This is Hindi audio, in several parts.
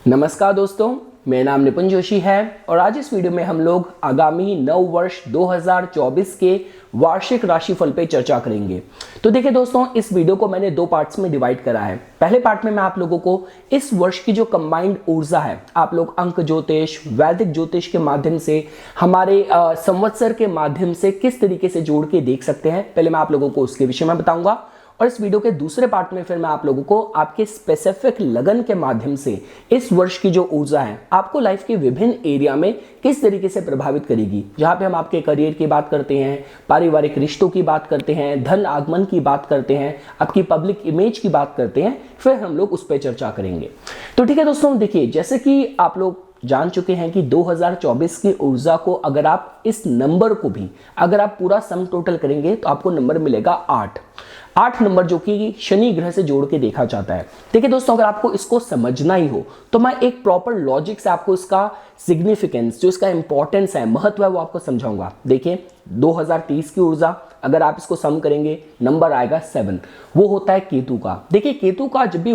नमस्कार दोस्तों, मेरा नाम निपुन जोशी है और आज इस वीडियो में हम लोग आगामी नव वर्ष 2024 के वार्षिक राशिफल पे चर्चा करेंगे। तो देखिए दोस्तों, इस वीडियो को मैंने दो पार्ट्स में डिवाइड करा है। पहले पार्ट में मैं आप लोगों को इस वर्ष की जो कंबाइंड ऊर्जा है, आप लोग अंक ज्योतिष, वैदिक ज्योतिष के माध्यम से, हमारे संवत्सर के माध्यम से किस तरीके से जोड़ के देख सकते हैं, पहले मैं आप लोगों को उसके विषय में बताऊंगा। और इस वीडियो के दूसरे पार्ट में फिर मैं आप लोगों को आपके स्पेसिफिक लगन के माध्यम से इस वर्ष की जो ऊर्जा है आपको लाइफ के विभिन्न एरिया में किस तरीके से प्रभावित करेगी। जहां पे हम आपके करियर की बात करते हैं, पारिवारिक रिश्तों की बात करते हैं, धन आगमन की बात करते हैं, आपकी पब्लिक इमेज की बात करते हैं, फिर हम लोग उस पर चर्चा करेंगे। तो ठीक है दोस्तों, देखिए जैसे कि आप लोग जान चुके हैं कि 2024 की ऊर्जा को अगर आप इस नंबर को भी अगर आप पूरा सम टोटल करेंगे तो आपको नंबर मिलेगा 8 नंबर, जो कि शनि ग्रह से जोड़ के देखा जाता है। देखिए दोस्तों, अगर आपको इसको समझना ही हो तो मैं एक प्रॉपर लॉजिक से आपको इसका सिग्निफिकेंस, जो इसका इंपॉर्टेंस है, महत्व है, वो आपको समझाऊंगा। देखिए 2030 की ऊर्जा अगर आप इसको सम करेंगे नंबर आएगा 7। वो होता है केतु का। देखिए केतु का जब भी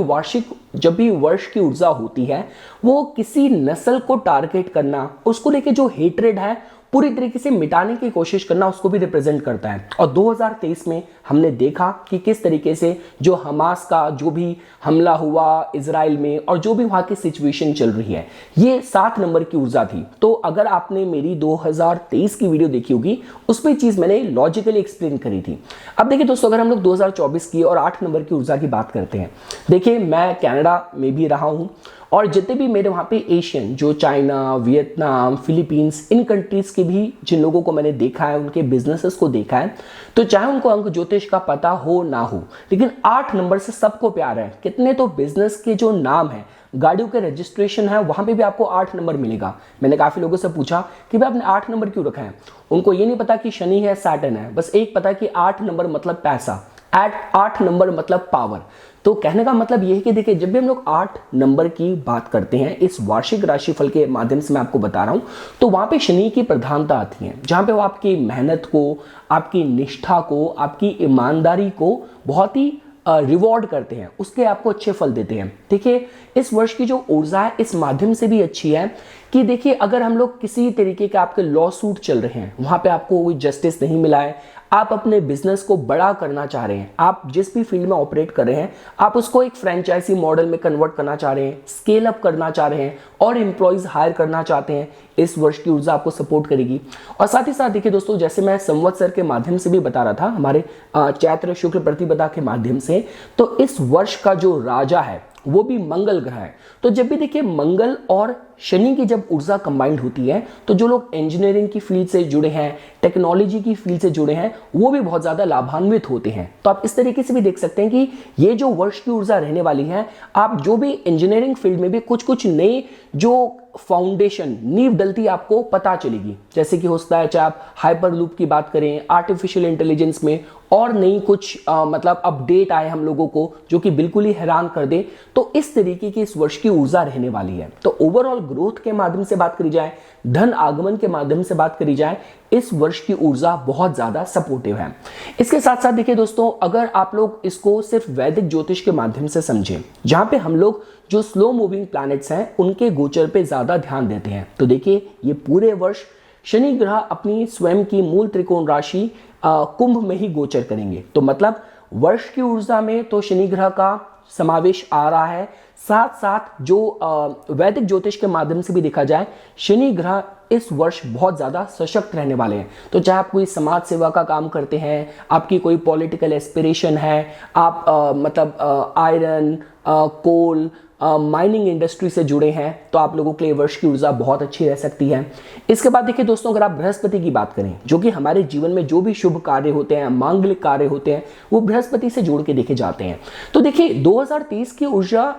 वर्ष की ऊर्जा होती है, वो किसी नस्ल को टारगेट करना, उसको लेके जो हेट्रेड है पूरी तरीके से मिटाने की कोशिश करना, उसको भी रिप्रेजेंट करता है। और 2023 में हमने देखा कि किस तरीके से जो हमास का जो भी हमला हुआ इजराइल में और जो भी वहां की सिचुएशन चल रही है, ये 7 नंबर की ऊर्जा थी। तो अगर आपने मेरी 2023 की वीडियो देखी होगी, उस पर चीज मैंने लॉजिकली एक्सप्लेन करी थी। अब देखिए दोस्तों, अगर हम लोग 2024 की और 8 नंबर की ऊर्जा की बात करते हैं, देखिए मैं कनाडा में भी रहा हूं और जितने भी मेरे वहाँ पे एशियन, जो चाइना, वियतनाम, फिलीपींस, इन कंट्रीज के भी जिन लोगों को मैंने देखा है, उनके बिजनेसेस को देखा है, तो चाहे उनको अंक ज्योतिष का पता हो ना हो, लेकिन 8 नंबर से सबको प्यार है। कितने तो बिजनेस के जो नाम है, गाड़ियों के रजिस्ट्रेशन है, वहां पे भी आपको 8 नंबर मिलेगा। मैंने काफी लोगों से पूछा कि भाई आपने 8 नंबर क्यों रखा है। उनको ये नहीं पता कि शनि है, सैटर्न है, बस एक पता कि 8 नंबर मतलब पैसा, 8 नंबर मतलब पावर। तो कहने का मतलब यह है कि देखिए जब भी हम लोग 8 नंबर की बात करते हैं, इस वार्षिक राशिफल के माध्यम से मैं आपको बता रहा हूं, तो वहां पे शनि की प्रधानता आती है, जहां पे वो आपकी मेहनत को, आपकी निष्ठा को, आपकी ईमानदारी को बहुत ही रिवॉर्ड करते हैं, उसके आपको अच्छे फल देते हैं। देखिए इस वर्ष की जो ऊर्जा है इस माध्यम से भी अच्छी है कि देखिए अगर हम लोग किसी तरीके के आपके लॉ सूट चल रहे हैं, वहां पे आपको कोई जस्टिस नहीं मिला है, आप अपने बिजनेस को बड़ा करना चाह रहे हैं, आप जिस भी फील्ड में ऑपरेट कर रहे हैं, आप उसको एक फ्रेंचाइजी मॉडल में कन्वर्ट करना चाह रहे हैं, स्केल अप करना चाह रहे हैं और एम्प्लॉइज हायर करना चाहते हैं, इस वर्ष की ऊर्जा आपको सपोर्ट करेगी। और साथ ही साथ देखिए दोस्तों, जैसे मैं संवत्सर के माध्यम से भी बता रहा था, हमारे चैत्र शुक्ल प्रतिपदा के माध्यम से, तो इस वर्ष का जो राजा है वो भी मंगल ग्रह है। तो जब भी देखिए मंगल और शनि की जब ऊर्जा कंबाइंड होती है, तो जो लोग इंजीनियरिंग की फील्ड से जुड़े हैं, टेक्नोलॉजी की फील्ड से जुड़े हैं, वो भी बहुत ज्यादा लाभान्वित होते हैं। तो आप इस तरीके से भी देख सकते हैं कि ये जो वर्ष की ऊर्जा रहने वाली है, आप जो भी इंजीनियरिंग फील्ड में भी कुछ नए जो फाउंडेशन, नींव डलती आपको पता चलेगी। जैसे कि हो सकता है चाहे आप हाइपर लूप की बात करें, आर्टिफिशियल इंटेलिजेंस में और नई कुछ मतलब अपडेट आए हम लोगों को जो कि बिल्कुल ही हैरान कर दे। तो इस तरीके की इस वर्ष की ऊर्जा रहने वाली है। तो ओवरऑल ग्रोथ के माध्यम से बात करी जाए, धन आगमन के माध्यम से बात करी जाए, इस वर्ष की ऊर्जा बहुत ज्यादा सपोर्टिव है। इसके साथ साथ देखिए दोस्तों, अगर आप लोग इसको सिर्फ वैदिक ज्योतिष के माध्यम से समझें, जहां पे हम लोग जो स्लो मूविंग प्लैनेट्स हैं उनके गोचर पे ज्यादा ध्यान देते हैं, तो देखिए ये पूरे वर्ष शनि ग्रह अपनी स्वयं की मूल त्रिकोण राशि कुंभ में ही गोचर करेंगे। तो मतलब वर्ष की ऊर्जा में तो शनि ग्रह का समावेश आ रहा है, साथ साथ जो वैदिक ज्योतिष के माध्यम से भी देखा जाए, शनि ग्रह इस वर्ष बहुत ज्यादा सशक्त रहने वाले हैं। तो चाहे आप कोई समाज सेवा का काम करते हैं, आपकी कोई पॉलिटिकल एस्पिरेशन है, आप मतलब आयरन, कोल, माइनिंग इंडस्ट्री से जुड़े हैं, तो आप लोगों के लिए वर्ष की ऊर्जा बहुत अच्छी रह सकती है। इसके बाद देखिए दोस्तों, अगर आप बृहस्पति की बात करें, जो कि हमारे जीवन में जो भी शुभ कार्य होते हैं, मांगलिक कार्य होते हैं, वो बृहस्पति से जोड़ के देखे जाते हैं। तो देखिए 2030 की ऊर्जा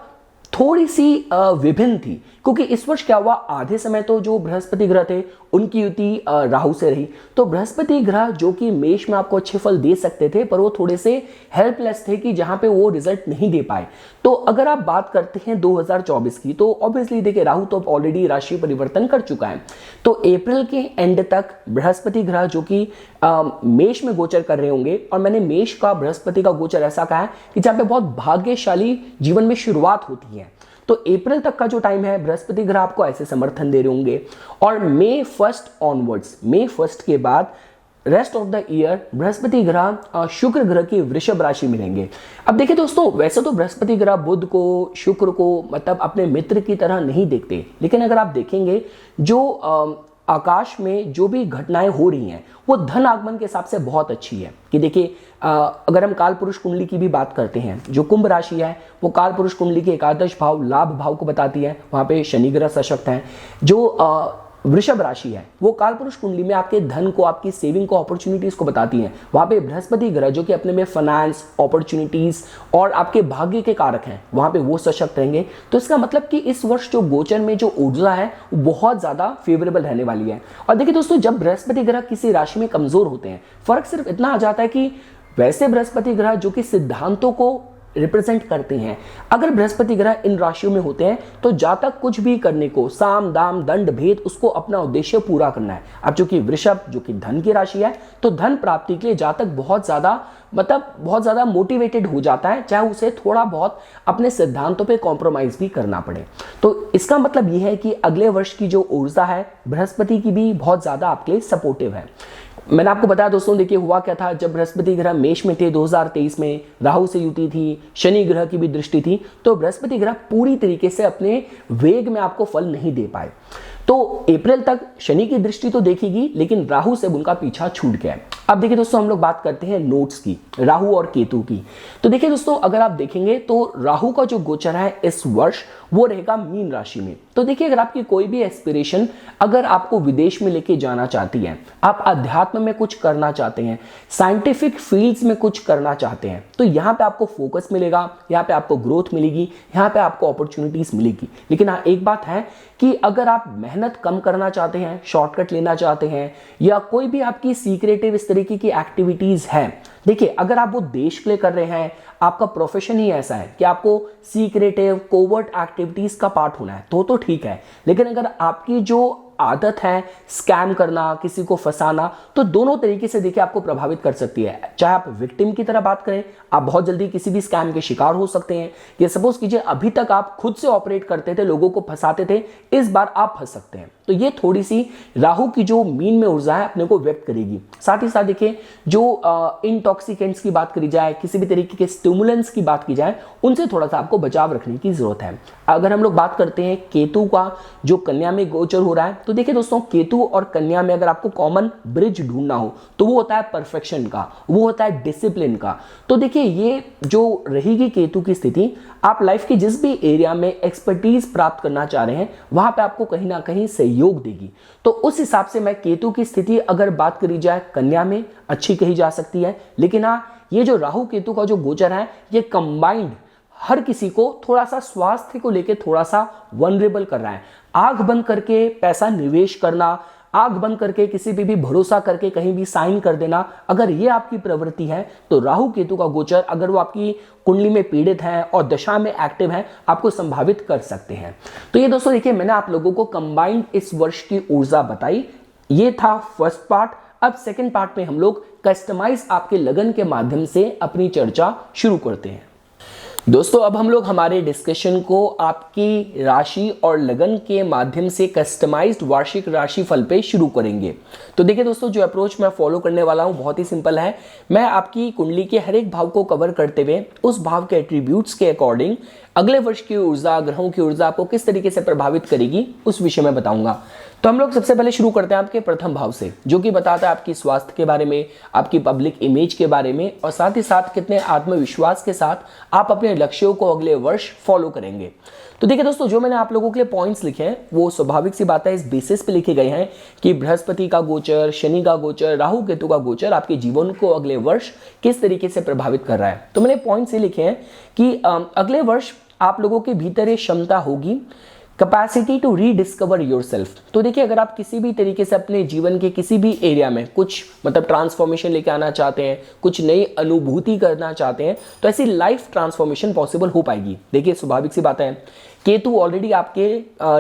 थोड़ी सी विभिन्न थी, क्योंकि इस वर्ष क्या हुआ, आधे समय तो जो बृहस्पति ग्रह थे उनकी युति राहु से रही। तो बृहस्पति ग्रह जो कि मेष में आपको अच्छे फल दे सकते थे, पर वो थोड़े से हेल्पलेस थे कि जहां पे वो रिजल्ट नहीं दे पाए। तो अगर आप बात करते हैं 2024 की, तो ऑब्वियसली देखिए राहु तो ऑलरेडी राशि परिवर्तन कर चुका है। तो अप्रैल के एंड तक बृहस्पति ग्रह जो कि मेष में गोचर कर रहे होंगे, और मैंने मेष का बृहस्पति का गोचर ऐसा कहा है कि जहां पे बहुत भाग्यशाली जीवन में शुरुआत होती है। तो अप्रैल तक का जो टाइम है बृहस्पति ग्रह आपको ऐसे समर्थन दे रहे होंगे, और मई 1 ऑनवर्ड्स, मई 1 के बाद rest of the year Brihaspati ग्रह शुक्र ग्रह की वृषभ राशि में रहेंगे। अब देखिए दोस्तों, वैसे तो बृहस्पति ग्रह बुध को, शुक्र को मतलब अपने मित्र की तरह नहीं देखते, लेकिन अगर आप देखेंगे जो आकाश में जो भी घटनाएं हो रही हैं वो धन आगमन के हिसाब से बहुत अच्छी है। कि देखिए अगर हम काल पुरुष कुंडली की भी बात करते हैं, जो कुंभ राशि है वो काल पुरुष कुंडली के एकादश भाव लाभ भाव को बताती है, वहां पे शनि ग्रह सशक्त है। जो वृषभ राशि है वो कालपुरुष कुंडली में आपके धन को, आपकी सेविंग को, अपॉर्चुनिटीज को बताती हैं। वहां पे बृहस्पति ग्रह जो कि अपने में फाइनेंस, अपॉर्चुनिटीज और आपके भाग्य के कारक हैं, वहां पे वो सशक्त रहेंगे। तो इसका मतलब कि इस वर्ष जो गोचर में जो ऊर्जा है वो बहुत ज्यादा फेवरेबल रहने वाली है। और देखिए दोस्तों, जब बृहस्पति ग्रह किसी राशि में कमजोर होते हैं, फर्क सिर्फ इतना आ जाता है कि वैसे बृहस्पति ग्रह जो कि सिद्धांतों को रिप्रेजेंट करते हैं, अगर बृहस्पति ग्रह इन राशियों में होते हैं तो जातक कुछ भी करने को, साम दाम दंड भेद, उसको अपना उद्देश्य पूरा करना है। अब चूंकि वृषभ जो कि धन की राशि है, तो धन प्राप्ति के लिए जातक बहुत ज्यादा मोटिवेटेड हो जाता है, चाहे उसे थोड़ा बहुत अपने सिद्धांतों पे कॉम्प्रोमाइज भी करना पड़े। तो इसका मतलब यह है कि अगले वर्ष की जो ऊर्जा है बृहस्पति की भी बहुत ज्यादा आपके लिए सपोर्टिव है। मैंने आपको बताया दोस्तों, देखिए हुआ क्या था, जब बृहस्पति ग्रह मेष में थे 2023 में, राहु से युति थी, शनि ग्रह की भी दृष्टि थी, तो बृहस्पति ग्रह पूरी तरीके से अपने वेग में आपको फल नहीं दे पाए। तो अप्रैल तक शनि की दृष्टि तो देखेगी, लेकिन राहु से उनका पीछा छूट गया है। अब देखिए दोस्तों, हम लोग बात करते हैं नोट्स की, राहु और केतु की। तो देखिए दोस्तों, अगर आप देखेंगे तो राहु का जो गोचर है इस वर्ष वो रहेगा मीन राशि में। तो देखिए, अगर आपकी कोई भी एस्पिरेशन, अगर आपको विदेश में लेके जाना चाहती है, आप अध्यात्म में कुछ करना चाहते हैं, साइंटिफिक फील्ड्स में कुछ करना चाहते हैं, तो यहाँ पे आपको फोकस मिलेगा, यहाँ पे आपको ग्रोथ मिलेगी, यहाँ पे आपको अपॉर्चुनिटीज मिलेगी। लेकिन हाँ, एक बात है कि अगर आप मेहनत कम करना चाहते हैं, शॉर्टकट लेना चाहते हैं, या कोई भी आपकी सीक्रेटिव इस तरीके की एक्टिविटीज है, देखिए अगर आप वो देश के लिए कर रहे हैं, आपका प्रोफेशन ही ऐसा है कि आपको सीक्रेटिव कोवर्ट एक्टिविटीज का पार्ट होना है, तो ठीक है। लेकिन अगर आपकी जो आदत है स्कैम करना, किसी को फंसाना, तो दोनों तरीके से देखिए आपको प्रभावित कर सकती है। चाहे आप विक्टिम की तरह बात करें, आप बहुत जल्दी किसी भी स्कैम के शिकार हो सकते हैं। ये सपोज कीजिए अभी तक आप खुद से ऑपरेट करते थे, लोगों को फंसाते थे, इस बार आप फंस सकते हैं। तो ये थोड़ी सी राहु की जो मीन में ऊर्जा है अपने को व्यक्त करेगी। साथ ही साथ देखिए, जो इंटॉक्सिकेंट्स की बात करी जाए, किसी भी तरीके के स्टिमुलेंट्स की बात की जाए, उनसे थोड़ा सा आपको बचाव रखने की जरूरत है। अगर हम लोग बात करते हैं केतु का, जो कन्या में गोचर हो रहा है, तो देखिए दोस्तों, केतु और कन्या में अगर आपको कॉमन ब्रिज ढूंढना हो तो वो होता है परफेक्शन का, वो होता है डिसिप्लिन का। तो देखिए, ये जो रहेगी केतु की स्थिति, आप लाइफ की जिस भी एरिया में एक्सपर्टीज प्राप्त करना चाह रहे हैं, वहां पे आपको कहीं ना कहीं सहयोग देगी। तो उस हिसाब से मैं केतु की स्थिति अगर बात करी जाए कन्या में, अच्छी कही जा सकती है। लेकिन हाँ, ये जो राहु केतु का जो गोचर है, ये कंबाइंड हर किसी को थोड़ा सा स्वास्थ्य को लेकर थोड़ा सा वनरेबल कर रहा है। आंख बंद करके पैसा निवेश करना, आंख बंद करके किसी पे भी भरोसा करके कहीं भी साइन कर देना, अगर ये आपकी प्रवृत्ति है, तो राहु केतु का गोचर अगर वो आपकी कुंडली में पीड़ित है और दशा में एक्टिव है, आपको संभावित कर सकते हैं। तो ये दोस्तों देखिए, मैंने आप लोगों को कंबाइंड इस वर्ष की ऊर्जा बताई। ये था फर्स्ट पार्ट। अब सेकंड पार्ट में हम लोग कस्टमाइज आपके लगन के माध्यम से अपनी चर्चा शुरू करते हैं। दोस्तों, अब हम लोग हमारे डिस्कशन को आपकी राशि और लगन के माध्यम से कस्टमाइज्ड वार्षिक राशि फल पे शुरू करेंगे। तो देखिए दोस्तों, जो अप्रोच मैं फॉलो करने वाला हूं बहुत ही सिंपल है। मैं आपकी कुंडली के हर एक भाव को कवर करते हुए उस भाव के एट्रीब्यूट्स के अकॉर्डिंग अगले वर्ष की ऊर्जा, ग्रहों की ऊर्जा आपको किस तरीके से प्रभावित करेगी उस विषय में बताऊंगा। तो हम लोग सबसे पहले शुरू करते हैं आपके प्रथम भाव से, जो कि बताता है आपकी स्वास्थ्य के बारे में, आपकी पब्लिक इमेज के बारे में, और साथ ही साथ कितने आत्मविश्वास के साथ आप अपने लक्ष्यों को अगले वर्ष फॉलो करेंगे। तो देखिए दोस्तों, जो मैंने आप लोगों के लिए पॉइंट्स लिखे हैं वो स्वाभाविक सी बात है, इस बेसिस पे लिखे गए हैं कि बृहस्पति का गोचर, शनि का गोचर, राहु केतु का गोचर आपके जीवन को अगले वर्ष किस तरीके से प्रभावित कर रहा है। तो मैंने पॉइंट्स ये लिखे हैं कि अगले वर्ष आप लोगों के भीतर ये क्षमता होगी, कैपेसिटी टू रीडिस्कवर योरसेल्फ। तो देखिए, अगर आप किसी भी तरीके से अपने जीवन के किसी भी एरिया में कुछ मतलब ट्रांसफॉर्मेशन लेके आना चाहते हैं, कुछ नई अनुभूति करना चाहते हैं, तो ऐसी लाइफ ट्रांसफॉर्मेशन पॉसिबल हो पाएगी। देखिए, स्वाभाविक सी बात है, केतु ऑलरेडी आपके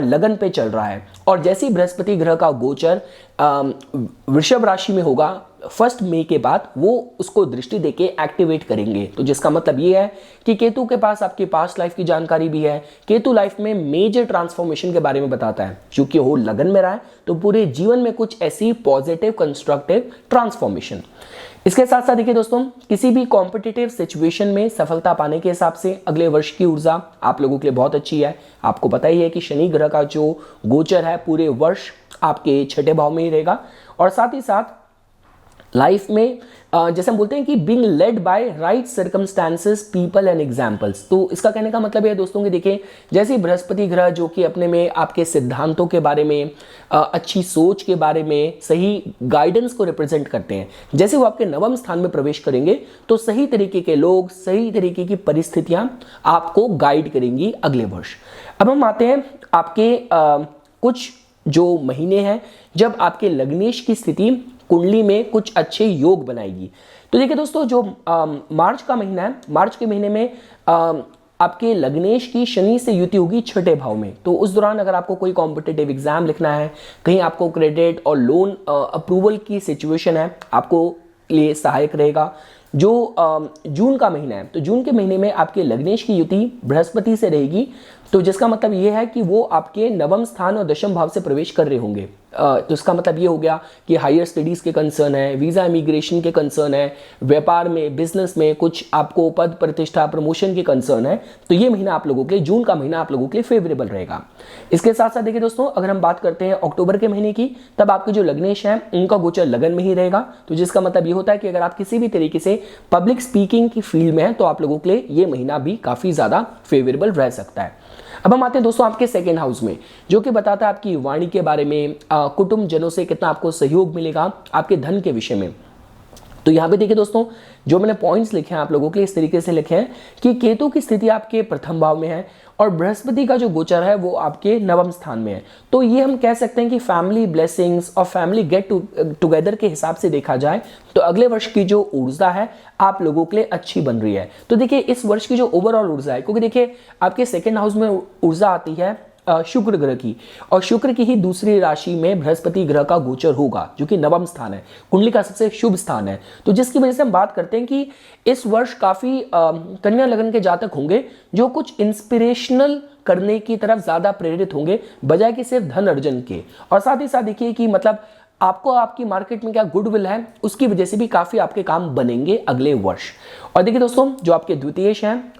लगन पे चल रहा है, और जैसे ही बृहस्पति ग्रह का गोचर वृषभ राशि में होगा, 1 मई के बाद वो उसको दृष्टि देके एक्टिवेट करेंगे। तो जिसका मतलब ये है कि केतु के पास आपकी पास्ट लाइफ की जानकारी भी है। केतु लाइफ में मेजर ट्रांसफॉर्मेशन के बारे में बताता है, क्योंकि वो लगन में रहा है तो पूरे जीवन में कुछ ऐसी पॉजिटिव कंस्ट्रक्टिव ट्रांसफॉर्मेशन। इसके साथ साथ देखिए दोस्तों, किसी भी कॉम्पिटिटिव सिचुएशन में सफलता पाने के हिसाब से अगले वर्ष की ऊर्जा आप लोगों के लिए बहुत अच्छी है। आपको पता ही है कि शनि ग्रह का जो गोचर है पूरे वर्ष आपके 6ठे भाव में ही रहेगा, और साथ ही साथ लाइफ में जैसे हम बोलते हैं कि being led by right circumstances people and examples. तो इसका कहने का मतलब ये है दोस्तों कि देखिए, जैसे बृहस्पति ग्रह जो कि अपने में आपके सिद्धांतों के बारे में, अच्छी सोच के बारे में, सही गाइडेंस को रिप्रेजेंट करते हैं, जैसे वो आपके नवम स्थान में प्रवेश करेंगे तो सही तरीके के लोग, सही तरीके की परिस्थितियां आपको गाइड करेंगी अगले वर्ष। अब हम आते हैं आपके कुछ जो महीने हैं जब आपके लग्नेश की स्थिति कुंडली में कुछ अच्छे योग बनाएगी। तो देखिए दोस्तों, जो मार्च का महीना है, मार्च के महीने में आपके लग्नेश की शनि से युति होगी 6ठे भाव में। तो उस दौरान अगर आपको कोई कॉम्पिटिटिव एग्जाम लिखना है, कहीं आपको क्रेडिट और लोन अप्रूवल की सिचुएशन है, आपको लिए सहायक रहेगा। जो जून का महीना है, तो जून के महीने में आपके लग्नेश की युति बृहस्पति से रहेगी। तो जिसका मतलब ये है कि वो आपके नवम स्थान और दशम भाव से प्रवेश कर रहे होंगे। तो इसका मतलब ये हो गया कि हायर स्टडीज के कंसर्न है, वीजा इमिग्रेशन के कंसर्न है, व्यापार में, बिजनेस में कुछ आपको पद प्रतिष्ठा प्रमोशन के कंसर्न है। तो ये महीना आप लोगों के लिए, जून का महीना आप लोगों के लिए फेवरेबल रहेगा। इसके साथ साथ देखिए दोस्तों, अगर हम बात करते हैं अक्टूबर के महीने की, तब आपके जो लग्नेश है उनका गोचर लगन में ही रहेगा। तो जिसका मतलब ये होता है कि अगर आप किसी भी तरीके से पब्लिक स्पीकिंग की फील्ड में है तो आप लोगों के लिए ये महीना भी काफी ज्यादा फेवरेबल रह सकता है। अब हम आते हैं दोस्तों आपके सेकेंड हाउस में, जो कि बताता है आपकी वाणी के बारे में, कुटुंब जनों से कितना आपको सहयोग मिलेगा, आपके धन के विषय में। तो यहाँ पे देखिए दोस्तों, जो मैंने पॉइंट्स लिखे हैं आप लोगों के लिए इस तरीके से लिखे हैं कि केतु की स्थिति आपके प्रथम भाव में है और बृहस्पति का जो गोचर है वो आपके नवम स्थान में है। तो ये हम कह सकते हैं कि फैमिली ब्लेसिंग्स और फैमिली गेट टुगेदर के हिसाब से देखा जाए तो अगले वर्ष की जो ऊर्जा है आप लोगों के लिए अच्छी बन रही है। तो देखिए, इस वर्ष की जो ओवरऑल ऊर्जा है, क्योंकि देखिए आपके सेकेंड हाउस में ऊर्जा आती है शुक्र ग्रह की, और शुक्र की ही दूसरी राशि में बृहस्पति ग्रह का गोचर होगा जो कि नवम स्थान है, कुंडली का सबसे शुभ स्थान है। तो जिसकी वजह से हम बात करते हैं कि इस वर्ष काफी कन्या लगन के जातक होंगे जो कुछ इंस्पिरेशनल करने की तरफ ज्यादा प्रेरित होंगे बजाय कि सिर्फ धन अर्जन के। और साथ ही साथ देखिए कि मतलब आपको आपकी मार्केट में क्या गुडविल है, उसकी वजह से भी काफी आपके काम बनेंगे अगले वर्ष। और देखिए दोस्तों, जो आपके द्वितीयेश हैं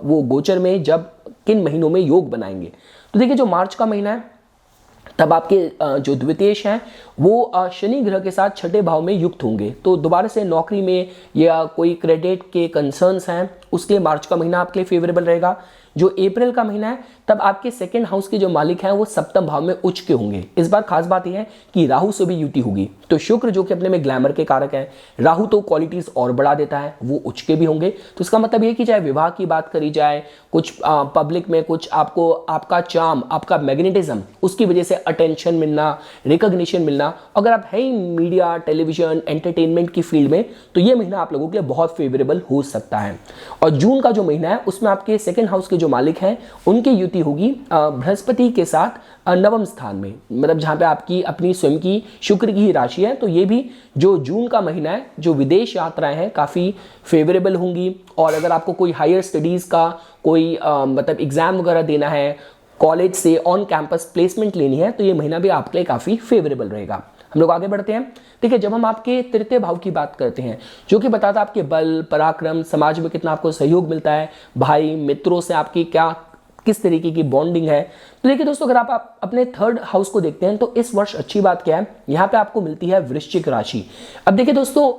वो गोचर में जब किन महीनों में योग बनाएंगे, तो देखिए जो मार्च का महीना है तब आपके जो द्वितीयेश हैं वो शनि ग्रह के साथ 6ठे भाव में युक्त होंगे। तो दोबारा से नौकरी में या कोई क्रेडिट के कंसर्न्स हैं उसके लिए मार्च का महीना आपके लिए फेवरेबल रहेगा। जो अप्रैल का महीना है तब आपके सेकेंड हाउस के जो मालिक हैं वो सप्तम भाव में उच्च के होंगे। इस बार खास बात यह है कि राहु से भी युति होगी। तो शुक्र जो कि अपने में ग्लैमर के कारक है, राहु तो क्वालिटीज और बढ़ा देता है, वो उच्च के भी होंगे। तो इसका मतलब ये कि चाहे विवाह की बात करी जाए, कुछ पब्लिक में कुछ आपको आपका चार्म, आपका मैग्नेटिज्म, उसकी वजह से अटेंशन मिलना, रिकॉग्निशन मिलना, अगर आप है मीडिया, टेलीविजन, एंटरटेनमेंट की फील्ड में, तो ये महीना आप लोगों के लिए बहुत फेवरेबल हो सकता है। और जून का जो महीना है उसमें आपके सेकेंड हाउस के जो मालिक हैं उनकी युति होगी बृहस्पति के साथ नवम स्थान में, मतलब जहां पे आपकी अपनी स्वयं की शुक्र की ही राशि है। तो ये भी जो जून का महीना है, जो विदेश यात्राएं हैं काफी फेवरेबल होंगी। और अगर आपको कोई हायर स्टडीज का कोई मतलब एग्जाम वगैरह देना है, कॉलेज से ऑन कैंपस प्लेसमेंट लेनी है, तो ये महीना भी आपके लिए काफी फेवरेबल रहेगा। हम लोग आगे बढ़ते हैं। ठीक है, जब हम आपके तृतीय भाव की बात करते हैं जो कि बताता है आपके बल, पराक्रम, समाज में कितना आपको सहयोग मिलता है, भाई मित्रों से आपकी क्या किस तरीके की बॉन्डिंग है। तो देखिए दोस्तों, अगर आप अपने थर्ड हाउस को देखते हैं तो इस वर्ष अच्छी बात क्या है, यहाँ पे आपको मिलती है वृश्चिक राशि। अब देखिए दोस्तों,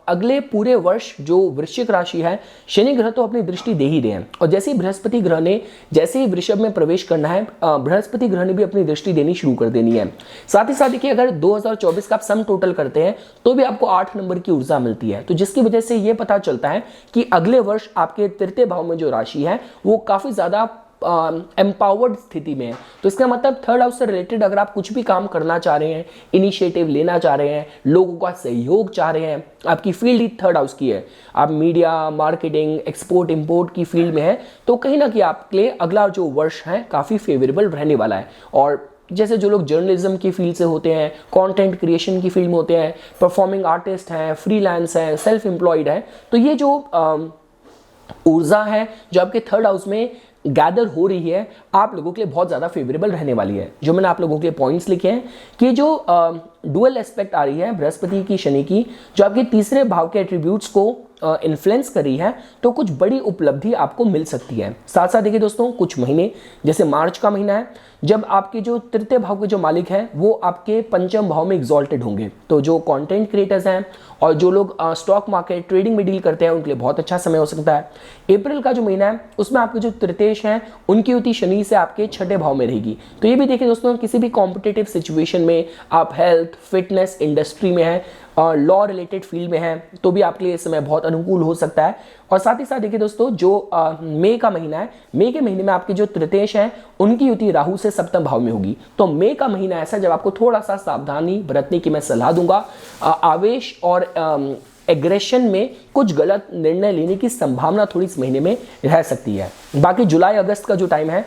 अगले पूरे वर्ष जो वृश्चिक राशि है, शनि ग्रह तो अपनी दृष्टि दे ही रहे हैं, और जैसे ही बृहस्पति ग्रह ने जैसे ही वृषभ में प्रवेश करना है, बृहस्पति ग्रह ने भी अपनी दृष्टि देनी शुरू कर देनी है। साथ ही साथ देखिए, अगर 2024 का आप सम टोटल करते हैं तो भी आपको 8 नंबर की ऊर्जा मिलती है। तो जिसकी वजह से यह पता चलता है कि अगले वर्ष आपके तृतीय भाव में जो राशि है वो काफी ज्यादा एम्पावर्ड स्थिति में है। तो इसका मतलब थर्ड हाउस से रिलेटेड अगर आप कुछ भी काम करना चाह रहे हैं, इनिशिएटिव लेना चाह रहे हैं, लोगों का सहयोग चाह रहे हैं, आपकी फील्ड ही थर्ड हाउस की है, आप मीडिया, मार्केटिंग, एक्सपोर्ट इंपोर्ट की फील्ड में है, तो कहीं ना कहीं आपके लिए अगला जो वर्ष है काफी फेवरेबल रहने वाला है। और जैसे जो लोग जर्नलिज्म की फील्ड से होते हैं, कंटेंट क्रिएशन की फील्ड में होते हैं, परफॉर्मिंग आर्टिस्ट हैं, फ्रीलांस हैं, सेल्फ एम्प्लॉयड हैं, तो ये जो ऊर्जा है जो आपके थर्ड हाउस में गैदर हो रही है, आप लोगों के लिए बहुत ज़्यादा फेवरेबल रहने वाली है। जो मैंने आप लोगों के पॉइंट्स लिखे हैं कि जो डुअल एस्पेक्ट आ रही है बृहस्पति की शनि की, जो आपके तीसरे भाव के एट्रीब्यूट्स को इन्फ्लुएंस कर रही है, तो कुछ बड़ी उपलब्धि आपको मिल सकती है। साथ साथ देखिए दोस्तों, कुछ महीने जैसे मार्च का महीना है, जब आपके जो तृतीय भाव के जो मालिक हैं वो आपके पंचम भाव में एग्जॉल्टेड होंगे, तो जो कंटेंट क्रिएटर्स हैं और जो लोग स्टॉक मार्केट ट्रेडिंग में डील करते हैं उनके लिए बहुत अच्छा समय हो सकता है। अप्रैल का जो महीना है उसमें आपके जो तृतीयेश हैं उनकी युति शनि से आपके छठे भाव में रहेगी। तो ये भी देखिए दोस्तों, किसी भी कॉम्पिटिटिव सिचुएशन में आप हेल्थ, फिटनेस इंडस्ट्री में हैं, लॉ रिलेटेड फील्ड में हैं, तो भी आपके लिए इस समय बहुत अनुकूल हो सकता है। और साथ ही साथ देखिए दोस्तों, जो मई का महीना है, मई के महीने में आपके जो तृतीयेश हैं उनकी युति राहु से सप्तम भाव में होगी। तो मई का महीना ऐसा जब आपको थोड़ा सा सावधानी बरतने की मैं सलाह दूंगा। आवेश और एग्रेशन में कुछ गलत निर्णय लेने की संभावना थोड़ी इस महीने में रह सकती है। बाकी जुलाई अगस्त का जो टाइम है,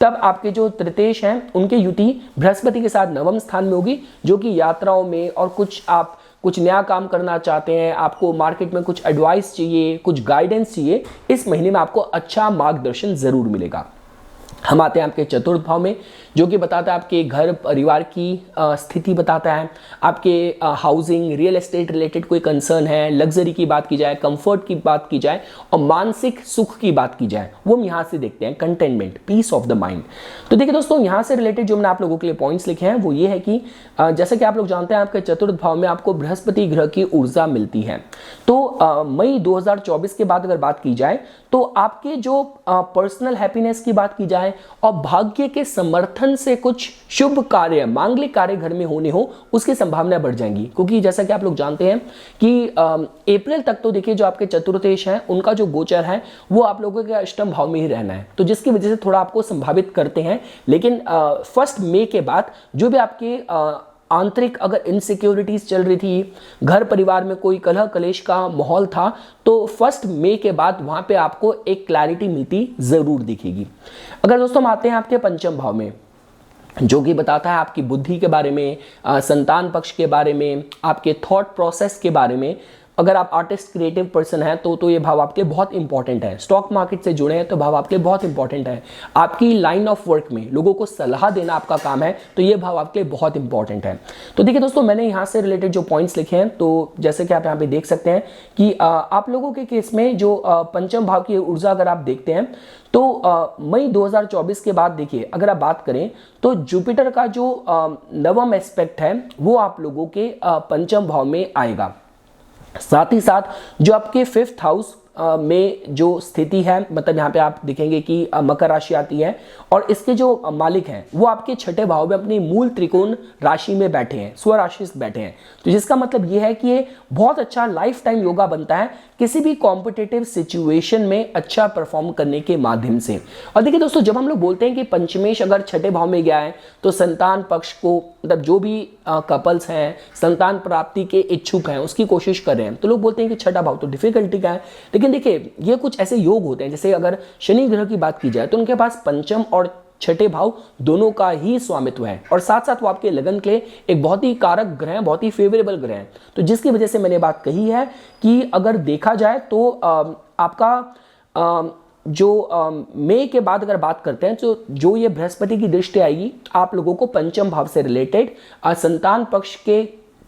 तब आपके जो तृतीयेश हैं उनके युति बृहस्पति के साथ नवम स्थान में होगी, जो कि यात्राओं में और कुछ नया काम करना चाहते हैं, आपको मार्केट में कुछ एडवाइस चाहिए, कुछ गाइडेंस चाहिए, इस महीने में आपको अच्छा मार्गदर्शन जरूर मिलेगा। हम आते हैं आपके चतुर्थ भाव में, जो कि बताता है आपके घर परिवार की स्थिति बताता है, आपके हाउसिंग रियल एस्टेट रिलेटेड कोई कंसर्न है, लग्जरी की बात की जाए, कंफर्ट की बात की जाए और मानसिक सुख की बात की जाए, वो हम यहाँ से देखते हैं containment, peace of the mind. तो देखिए दोस्तों, यहाँ से रिलेटेड जो मैंने आप लोगों के लिए पॉइंट्स लिखे हैं वो ये है कि जैसे कि आप लोग जानते हैं आपके चतुर्थ भाव में आपको बृहस्पति ग्रह की ऊर्जा मिलती है। तो मई 2024 के बाद अगर बात की जाए तो आपके जो पर्सनल हैप्पीनेस की बात की जाए और भाग्य के समर्थन से कुछ शुभ कार्य, मांगलिक कार्य घर में होने हो, उसकी संभावना बढ़ जाएंगी। क्योंकि जैसा कि आप लोग जानते हैं कि अप्रैल तक तो देखिए जो आपके चतुर्थेश हैं उनका जो गोचर है वो आप लोगों के अष्टम भाव में ही रहना है, तो जिसकी वजह से थोड़ा आपको संभावित करते हैं। लेकिन फर्स्ट मई के बाद जो भी आपके आंतरिक अगर इनसिक्योरिटीज चल रही थी, घर परिवार में कोई कलह कलेश का माहौल था, तो फर्स्ट मई के बाद वहां पे आपको एक क्लैरिटी मिलती जरूर दिखेगी। अगर दोस्तों हम आते हैं आपके पंचम भाव में, जो कि बताता है आपकी बुद्धि के बारे में, संतान पक्ष के बारे में, आपके थॉट प्रोसेस के बारे में। अगर आप आर्टिस्ट क्रिएटिव पर्सन हैं तो ये भाव आपके लिए बहुत इंपॉर्टेंट है। स्टॉक मार्केट से जुड़े हैं तो भाव आपके लिए बहुत इंपॉर्टेंट है। आपकी लाइन ऑफ वर्क में लोगों को सलाह देना आपका काम है, तो ये भाव आपके लिए बहुत इंपॉर्टेंट है। तो देखिए दोस्तों, मैंने यहाँ से रिलेटेड जो पॉइंट्स लिखे हैं, तो जैसे कि आप यहाँ पे देख सकते हैं कि आप लोगों के केस में जो पंचम भाव की ऊर्जा अगर आप देखते हैं तो मई 2024 के बाद देखिए अगर आप बात करें तो जुपिटर का जो नवम एस्पेक्ट है वो आप लोगों के पंचम भाव में आएगा। साथ ही साथ जो आपके फिफ्थ हाउस में जो स्थिति है, मतलब यहाँ पे आप देखेंगे कि मकर राशि आती है और इसके जो मालिक हैं वो आपके छठे भाव में अपनी मूल त्रिकोण राशि में बैठे हैं, स्वराशि से बैठे हैं। तो जिसका मतलब ये है कि ये बहुत अच्छा लाइफ टाइम योगा बनता है किसी भी कॉम्पिटिटिव सिचुएशन में अच्छा परफॉर्म करने के माध्यम से। और देखिए दोस्तों, जब हम लोग बोलते हैं कि पंचमेश अगर छठे भाव में गया है तो संतान पक्ष को, मतलब जो भी कपल्स हैं संतान प्राप्ति के इच्छुक हैं उसकी कोशिश कर रहे हैं, तो लोग बोलते हैं कि छठा भाव तो डिफिकल्टी का है। लेकिन देखिए ये कुछ ऐसे योग होते हैं, जैसे अगर शनि ग्रह की बात की जाए तो उनके पास पंचम और छठे भाव दोनों का ही स्वामित्व है और साथ साथ वो आपके लगन के लिए एक बहुत ही कारक ग्रह, बहुत ही फेवरेबल ग्रह है। तो जिसकी वजह से मैंने बात कही है कि अगर देखा जाए तो आपका जो मई के बाद अगर बात करते हैं तो जो ये बृहस्पति की दृष्टि आएगी आप लोगों को पंचम भाव से रिलेटेड संतान पक्ष के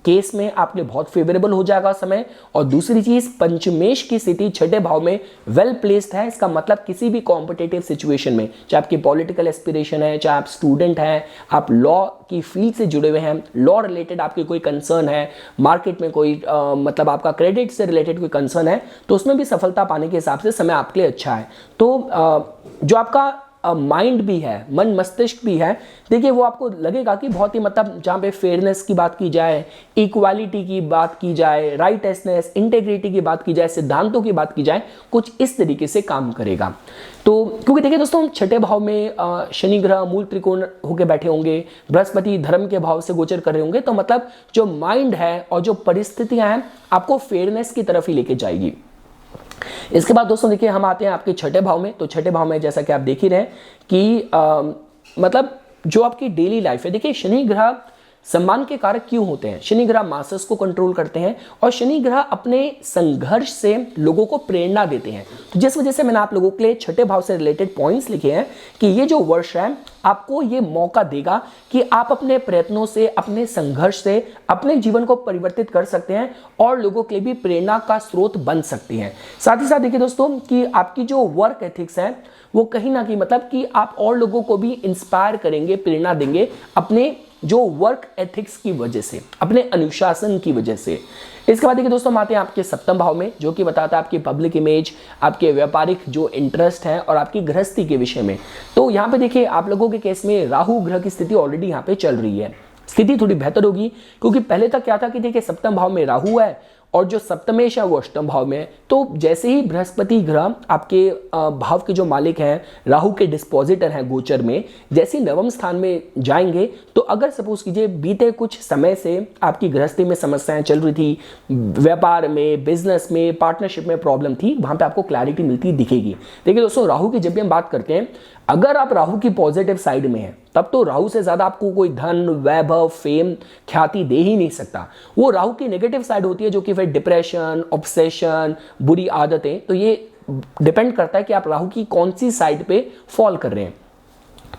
केस में आपके बहुत फेवरेबल हो जाएगा समय। और दूसरी चीज, पंचमेश की स्थिति छठे भाव में वेल प्लेस्ड है। इसका मतलब किसी भी कॉम्पिटिटिव सिचुएशन में, चाहे आपकी पॉलिटिकल एस्पिरेशन है, चाहे आप स्टूडेंट हैं, आप लॉ की फील्ड से जुड़े हुए हैं, लॉ रिलेटेड आपके कोई कंसर्न है, मार्केट में कोई मतलब आपका क्रेडिट से रिलेटेड कोई कंसर्न है, तो उसमें भी सफलता पाने के हिसाब से समय आपके लिए अच्छा है। तो जो आपका माइंड भी है, मन मस्तिष्क भी है, देखिए वो आपको लगेगा कि बहुत ही, मतलब जहाँ पे फेयरनेस की बात की जाए, इक्वालिटी की बात की जाए, राइटनेस, इंटेग्रिटी की बात की जाए, सिद्धांतों की बात की जाए, कुछ इस तरीके से काम करेगा। तो क्योंकि देखिए दोस्तों, छठे भाव में शनि ग्रह मूल त्रिकोण होकर बैठे होंगे, बृहस्पति धर्म के भाव से गोचर कर रहे होंगे, तो मतलब जो माइंड है और जो परिस्थितियां हैं आपको फेयरनेस की तरफ ही लेके जाएगी। इसके बाद दोस्तों देखिए हम आते हैं आपके छठे भाव में। तो छठे भाव में जैसा कि आप देख ही रहे हैं कि मतलब जो आपकी डेली लाइफ है, देखिए शनि ग्रह सम्मान के कारक क्यों होते हैं? शनि ग्रह मासस को कंट्रोल करते हैं और शनि ग्रह अपने संघर्ष से लोगों को प्रेरणा देते हैं। तो जिस वजह से मैंने आप लोगों के लिए छठे भाव से रिलेटेड पॉइंट्स लिखे हैं कि ये जो वर्ष है आपको ये मौका देगा कि आप अपने प्रयत्नों से, अपने संघर्ष से अपने जीवन को परिवर्तित कर सकते हैं और लोगों के लिए भी प्रेरणा का स्रोत बन सकते हैं। साथ ही साथ देखिए दोस्तों कि आपकी जो वर्क एथिक्स है वो कहीं ना कहीं मतलब कि आप और लोगों को भी इंस्पायर करेंगे, प्रेरणा देंगे अपने जो वर्क एथिक्स की वजह से, अपने अनुशासन की वजह से। इसके बाद देखिए दोस्तों हम आते हैं आपके सप्तम भाव में, जो कि बताता है आपकी पब्लिक इमेज, आपके व्यापारिक जो इंटरेस्ट है और आपकी गृहस्थी के विषय में। तो यहाँ पे देखिए आप लोगों के केस में राहु ग्रह की स्थिति ऑलरेडी यहाँ पे चल रही है, स्थिति थोड़ी बेहतर होगी क्योंकि पहले तक क्या था कि देखिए सप्तम भाव में राहु है और जो सप्तमेश है वो अष्टम भाव में है। तो जैसे ही बृहस्पति ग्रह आपके भाव के जो मालिक हैं, राहु के डिस्पोजिटर हैं गोचर में, जैसे ही नवम स्थान में जाएंगे तो अगर सपोज कीजिए बीते कुछ समय से आपकी गृहस्थी में समस्याएं चल रही थी, व्यापार में, बिजनेस में, पार्टनरशिप में प्रॉब्लम थी, वहां पे आपको क्लैरिटी मिलती दिखेगी। देखिए दोस्तों राहु की जब भी हम बात करते हैं, अगर आप राहु की पॉजिटिव साइड में हैं तब तो राहु से ज्यादा आपको कोई धन, वैभव, फेम, ख्याति दे ही नहीं सकता। वो राहु की नेगेटिव साइड होती है जो कि फिर डिप्रेशन, ऑब्सेशन, बुरी आदतें। तो ये डिपेंड करता है कि आप राहु की कौन सी साइड पे फॉल कर रहे हैं।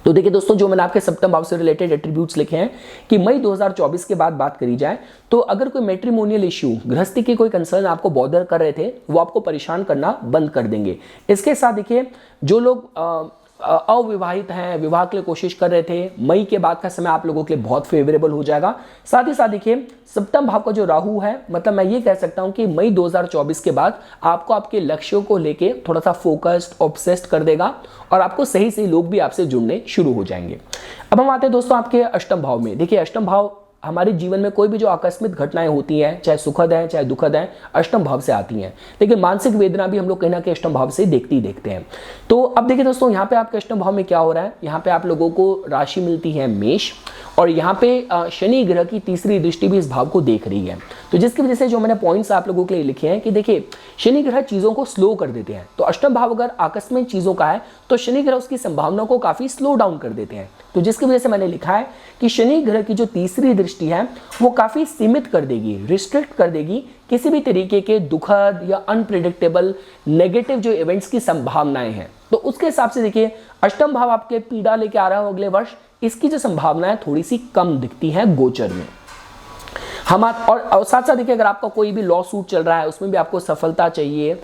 तो देखिए दोस्तों जो मैंने आपके सप्तम भाव से रिलेटेड एट्रीब्यूट्स लिखे हैं कि मई 2024 के बाद बात करी जाए तो अगर कोई मैट्रिमोनियल इश्यू, गृहस्थी के कोई कंसर्न आपको बॉदर कर रहे थे वो आपको परेशान करना बंद कर देंगे। इसके साथ देखिए जो लोग अविवाहित हैं, विवाह के लिए कोशिश कर रहे थे, मई के बाद का समय आप लोगों के लिए बहुत फेवरेबल हो जाएगा। साथ ही साथ देखिए सप्तम भाव का जो राहु है, मतलब मैं ये कह सकता हूं कि मई 2024 के बाद आपको आपके लक्ष्यों को लेके थोड़ा सा फोकस्ड, ऑब्सेस्ड कर देगा और आपको सही सही लोग भी आपसे जुड़ने शुरू हो जाएंगे। अब हम आते हैं दोस्तों आपके अष्टम भाव में। देखिए अष्टम भाव हमारे जीवन में कोई भी जो आकस्मिक घटनाएं होती हैं, चाहे सुखद हैं चाहे दुखद हैं, अष्टम भाव से आती हैं। लेकिन मानसिक वेदना भी हम लोग कहीं ना कहीं अष्टम भाव से देखते ही देखते हैं। तो अब देखिए दोस्तों यहाँ पे आपके अष्टम भाव में क्या हो रहा है, यहाँ पे आप लोगों को राशि मिलती है मेष और यहाँ पे शनि ग्रह की तीसरी दृष्टि भी इस भाव को देख रही है। तो जिसकी वजह से जो मैंने पॉइंट्स आप लोगों के लिए लिखे हैं कि देखिए शनि ग्रह चीजों को स्लो कर देते हैं। तो अष्टम भाव अगर आकस्मिक चीजों का है तो शनि ग्रह उसकी संभावना को काफी स्लो डाउन कर देते हैं। तो जिसकी वजह से मैंने लिखा है कि शनि ग्रह की जो तीसरी दृष्टि है वो काफी सीमित कर देगी, रिस्ट्रिक्ट कर देगी किसी भी तरीके के दुखद या अनप्रिडिक्टेबल नेगेटिव जो इवेंट्स की संभावनाएं हैं। तो उसके हिसाब से देखिए अष्टम भाव आपके पीड़ा लेके आ रहा है अगले वर्ष, इसकी जो संभावनाएं थोड़ी सी कम दिखती हैं गोचर में। हम और साथ साथ देखिए अगर आपका कोई भी लॉ सूट चल रहा है उसमें भी आपको सफलता चाहिए,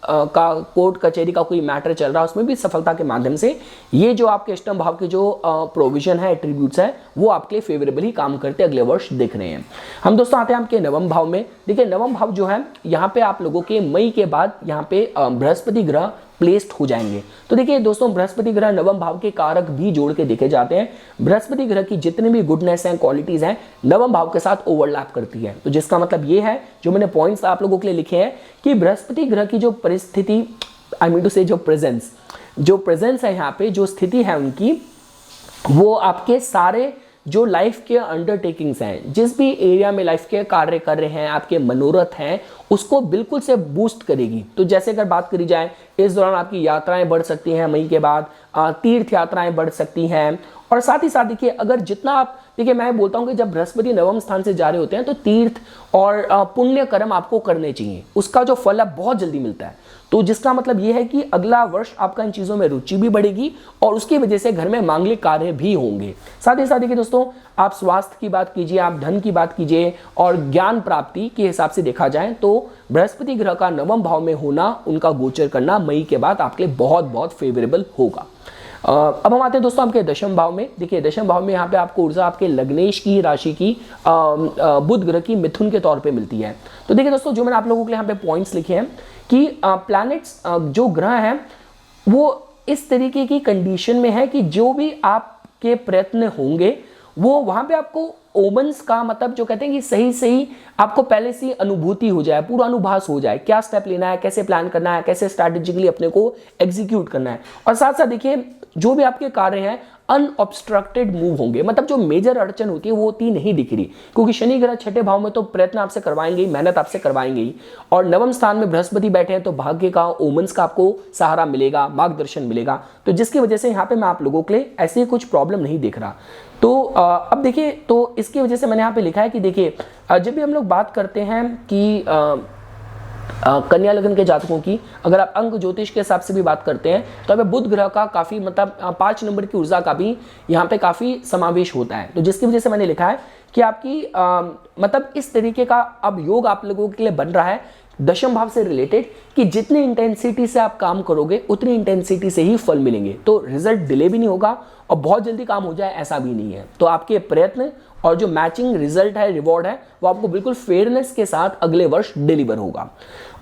कोर्ट कचहरी का कोई मैटर चल रहा है उसमें भी सफलता के माध्यम से ये जो आपके अष्टम भाव के जो प्रोविजन है, एट्रीब्यूट्स है, वो आपके लिए फेवरेबल ही काम करते अगले वर्ष दिख रहे हैं। हम दोस्तों आते हैं आपके नवम भाव में। देखिए नवम भाव जो है यहाँ पे आप लोगों के मई के बाद यहाँ पे बृहस्पति ग्रह प्लेस्ड हो जाएंगे। तो देखिए दोस्तों बृहस्पति ग्रह नवम भाव के कारक भी जोड़ के देखे जाते हैं। बृहस्पति ग्रह की जितने भी गुडनेस हैं, क्वालिटीज हैं, नवम भाव के साथ ओवरलैप करती है। तो जिसका मतलब ये है, जो मैंने पॉइंट्स आप लोगों के लिए लिखे हैं कि बृहस्पति ग्रह की जो परिस्थिति, आई मीन टू से जो प्रेजेंस है यहाँ पे, जो स्थिति है उनकी, वो आपके सारे जो लाइफ के अंडरटेकिंग्स हैं, जिस भी एरिया में लाइफ के कार्य कर रहे हैं, आपके मनोरथ हैं, उसको बिल्कुल से बूस्ट करेगी। तो जैसे अगर बात करी जाए इस दौरान आपकी यात्राएं बढ़ सकती हैं, मई के बाद तीर्थ यात्राएं बढ़ सकती हैं। और साथ ही साथ देखिए अगर जितना आप, देखिए मैं बोलता हूं कि जब बृहस्पति नवम स्थान से जा रहे होते हैं तो तीर्थ और पुण्य कर्म आपको करने चाहिए, उसका जो फल है बहुत जल्दी मिलता है। तो जिसका मतलब ये है कि अगला वर्ष आपका इन चीजों में रुचि भी बढ़ेगी और उसकी वजह से घर में मांगलिक कार्य भी होंगे। साथ ही साथ देखिए दोस्तों आप स्वास्थ्य की बात कीजिए, आप धन की बात कीजिए और ज्ञान प्राप्ति के हिसाब से देखा जाए तो बृहस्पति ग्रह का नवम भाव में होना, उनका गोचर करना मई के बाद आपके लिए बहुत बहुत फेवरेबल होगा। अब हम आते हैं दोस्तों आपके दशम भाव में। देखिए दशम भाव में यहाँ पे आपको ऊर्जा आपके लग्नेश की राशि की बुध ग्रह की मिथुन के तौर पे मिलती है। तो देखिए दोस्तों जो मैंने आप लोगों के लिए यहाँ पे पॉइंट्स लिखे हैं कि प्लैनेट्स जो ग्रह हैं वो इस तरीके की कंडीशन में है कि जो भी आपके प्रयत्न होंगे वो वहां पे आपको ओमन्स का मतलब जो कहते हैं कि सही सही आपको पहले से अनुभूति हो जाए, पूरा अनुभ्यास हो जाए, क्या स्टेप लेना है, कैसे प्लान करना है, कैसे स्ट्रैटेजिकली अपने को एग्जीक्यूट करना है। और साथ साथ देखिए जो भी आपके कार्य हैं अनऑब्स्ट्रक्टेड मूव होंगे, मतलब जो मेजर अड़चन होती है वो होती नहीं दिख रही, क्योंकि शनि ग्रह छठे भाव में तो प्रयत्न आपसे करवाएंगे ही, मेहनत आपसे करवाएंगे ही, और नवम स्थान में बृहस्पति बैठे हैं तो भाग्य का, ओमन्स का आपको सहारा मिलेगा, मार्गदर्शन मिलेगा, तो जिसकी वजह से यहाँ पे मैं आप लोगों के लिए ऐसी कुछ प्रॉब्लम नहीं दिख रहा। तो अब देखिए, तो इसकी वजह से मैंने यहाँ पे लिखा है कि देखिए जब भी हम लोग बात करते हैं कि कन्या लगन के जातकों की, अगर आप अंक ज्योतिष के हिसाब से भी बात करते हैं तो अभी बुध ग्रह का काफी मतलब 5 नंबर की ऊर्जा का भी यहाँ पे काफी समावेश होता है, तो जिसकी वजह से मैंने लिखा है कि आपकी मतलब इस तरीके का अब योग आप लोगों के लिए बन रहा है दशम भाव से रिलेटेड कि जितनी इंटेंसिटी से आप काम करोगे उतनी इंटेंसिटी से ही फल मिलेंगे, तो रिजल्ट डिले भी नहीं होगा और बहुत जल्दी काम हो जाए ऐसा भी नहीं है। तो आपके प्रयत्न और जो मैचिंग रिजल्ट है, रिवॉर्ड है, वो आपको बिल्कुल फेयरनेस के साथ अगले वर्ष डिलीवर होगा।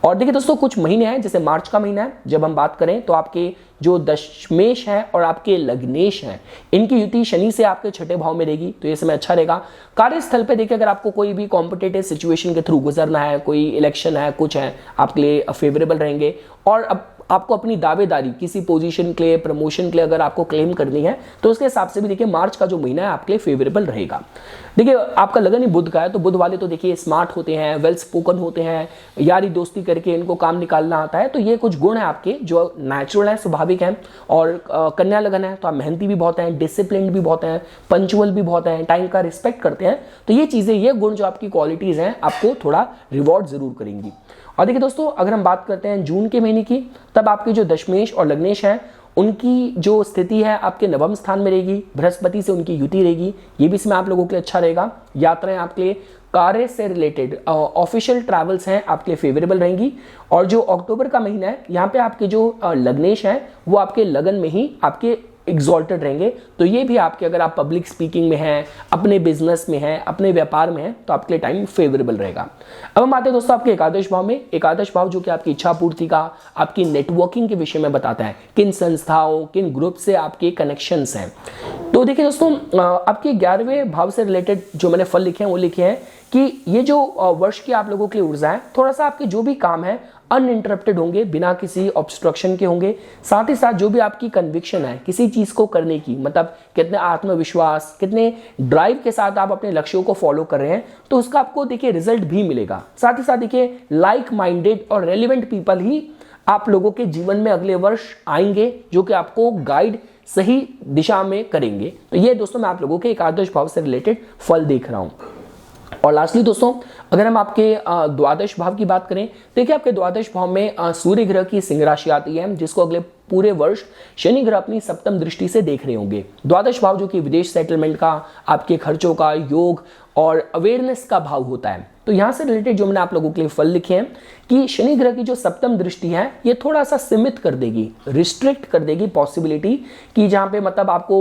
और देखिए दोस्तों, कुछ महीने हैं, जैसे मार्च का महीना है, जब हम बात करें तो आपके जो दशमेश है और आपके लग्नेश हैं, इनकी युति शनि से आपके छठे भाव में रहेगी, तो ये समय अच्छा रहेगा। कार्यस्थल पे देखिए, अगर आपको कोई भी कॉम्पिटेटिव सिचुएशन के थ्रू गुजरना है, कोई इलेक्शन है, कुछ है, आपके लिए फेवरेबल रहेंगे। और अब आपको अपनी दावेदारी किसी पोजीशन के लिए, प्रमोशन के लिए अगर आपको क्लेम करनी है तो उसके हिसाब से भी देखिए मार्च का जो महीना है आपके लिए फेवरेबल रहेगा। देखिए आपका लगन ही बुध का है, तो बुध वाले तो देखिए स्मार्ट होते हैं, वेल स्पोकन होते हैं, यारी दोस्ती करके इनको काम निकालना आता है, तो ये कुछ गुण है आपके जो नेचुरल है, स्वाभाविक है। और कन्या लगन है तो आप मेहनती भी बहुत हैं, डिसिप्लिन भी बहुत हैं, पंचुअल भी बहुत हैं, टाइम का रिस्पेक्ट करते हैं, तो ये चीजें, ये गुण जो आपकी क्वालिटीज हैं आपको थोड़ा रिवॉर्ड जरूर करेंगी। और देखिए दोस्तों, अगर हम बात करते हैं जून के महीने की, तब आपके जो दशमेश और लग्नेश हैं उनकी जो स्थिति है आपके नवम स्थान में रहेगी, बृहस्पति से उनकी युति रहेगी, ये भी इसमें आप लोगों के लिए अच्छा रहेगा। यात्राएं आपके लिए, कार्य से रिलेटेड ऑफिशियल ट्रैवल्स हैं आपके लिए फेवरेबल रहेंगी। और जो अक्टूबर का महीना है, यहाँ पे आपके जो लग्नेश हैं वो आपके लगन में ही आपके एग्जॉल्टेड रहेंगे, तो ये भी आपके, अगर आप पब्लिक स्पीकिंग में हैं, अपने बिजनेस में हैं, अपने व्यापार में हैं, तो आपके लिए टाइम फेवरेबल रहेगा। अब हम आते हैं दोस्तों आपके एकादश भाव में। एकादश भाव जो कि आपकी इच्छा पूर्ति का, आपकी नेटवर्किंग के विषय में बताता है, किन संस्थाओं, किन ग्रुप से आपके कनेक्शंस हैं। तो देखिए दोस्तों, आपके 11वें भाव से रिलेटेड जो मैंने फल लिखे हैं वो लिखे हैं कि ये जो वर्ष की आप लोगों के लिए ऊर्जा है, थोड़ा सा आपके जो भी काम है अनइंटरप्टेड होंगे, बिना किसी ऑब्स्ट्रक्शन के होंगे। साथ ही साथ जो भी आपकी कन्विक्शन है किसी चीज को करने की, मतलब कितने आत्मविश्वास, कितने ड्राइव के साथ आप अपने लक्ष्यों को फॉलो कर रहे हैं, तो उसका आपको देखिए रिजल्ट भी मिलेगा। साथ ही साथ देखिए लाइक माइंडेड और रेलिवेंट पीपल ही आप लोगों के जीवन में अगले वर्ष आएंगे, जो कि आपको गाइड सही दिशा में करेंगे। तो ये दोस्तों मैं आप लोगों के एकादश भाव से रिलेटेड फल देख रहा हूं। और लास्टली दोस्तों, अगर हम आपके द्वादश भाव की बात करें, देखिए आपके द्वादश भाव में सूर्य ग्रह की सिंह राशि आती है, जिसको अगले पूरे वर्ष शनि ग्रह अपनी सप्तम दृष्टि से देख रहे होंगे। द्वादश भाव जो कि विदेश सेटलमेंट का, आपके खर्चों का, योग और अवेयरनेस का भाव होता है। तो यहां से रिलेटेड जो मैंने आप लोगों के लिए फल लिखे हैं कि शनि ग्रह की जो सप्तम दृष्टि है ये थोड़ा सा सीमित कर देगी, रिस्ट्रिक्ट कर देगी पॉसिबिलिटी कि जहां पे मतलब आपको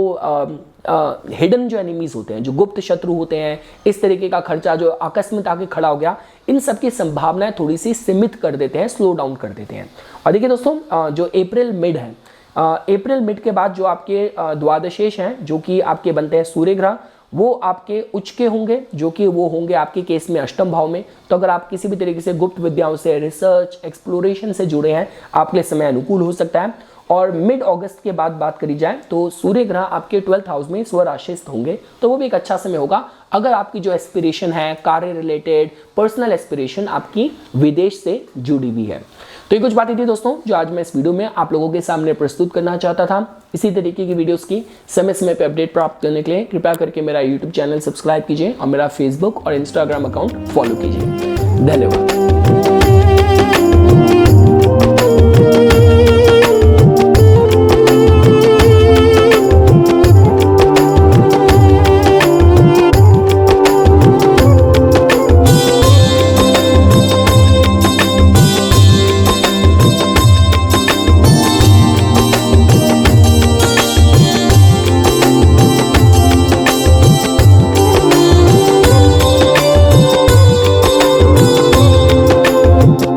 हिडन जो एनिमीज होते हैं, जो गुप्त शत्रु होते हैं, इस तरीके का खर्चा जो आकस्मिक आके खड़ा हो गया, इन सब की संभावनाएं थोड़ी सी सीमित कर देते हैं, स्लो डाउन कर देते हैं। और देखिए दोस्तों, जो अप्रैल मिड है, अप्रैल मिड के बाद जो आपके द्वादशेश हैं, जो कि आपके बनते हैं सूर्य ग्रह, वो आपके उच्च के होंगे, जो कि वो होंगे आपके केस में अष्टम भाव में। तो अगर आप किसी भी तरीके से गुप्त विद्याओं से, रिसर्च, एक्सप्लोरेशन से जुड़े हैं, आपके लिए समय अनुकूल हो सकता है। और मिड अगस्त के बाद बात करी जाए तो सूर्य ग्रह आपके 12th हाउस में स्वराशिस्थ होंगे, तो वो भी एक अच्छा समय होगा अगर आपकी जो एस्पिरेशन है, कार्य रिलेटेड, पर्सनल एस्पिरेशन आपकी विदेश से जुड़ी हुई है। तो ये कुछ बातें थी दोस्तों जो आज मैं इस वीडियो में आप लोगों के सामने प्रस्तुत करना चाहता था। इसी तरीके की वीडियोस की समय समय पर अपडेट प्राप्त करने के लिए कृपया करके मेरा यूट्यूब चैनल सब्सक्राइब कीजिए और मेरा फेसबुक और इंस्टाग्राम अकाउंट फॉलो कीजिए। धन्यवाद।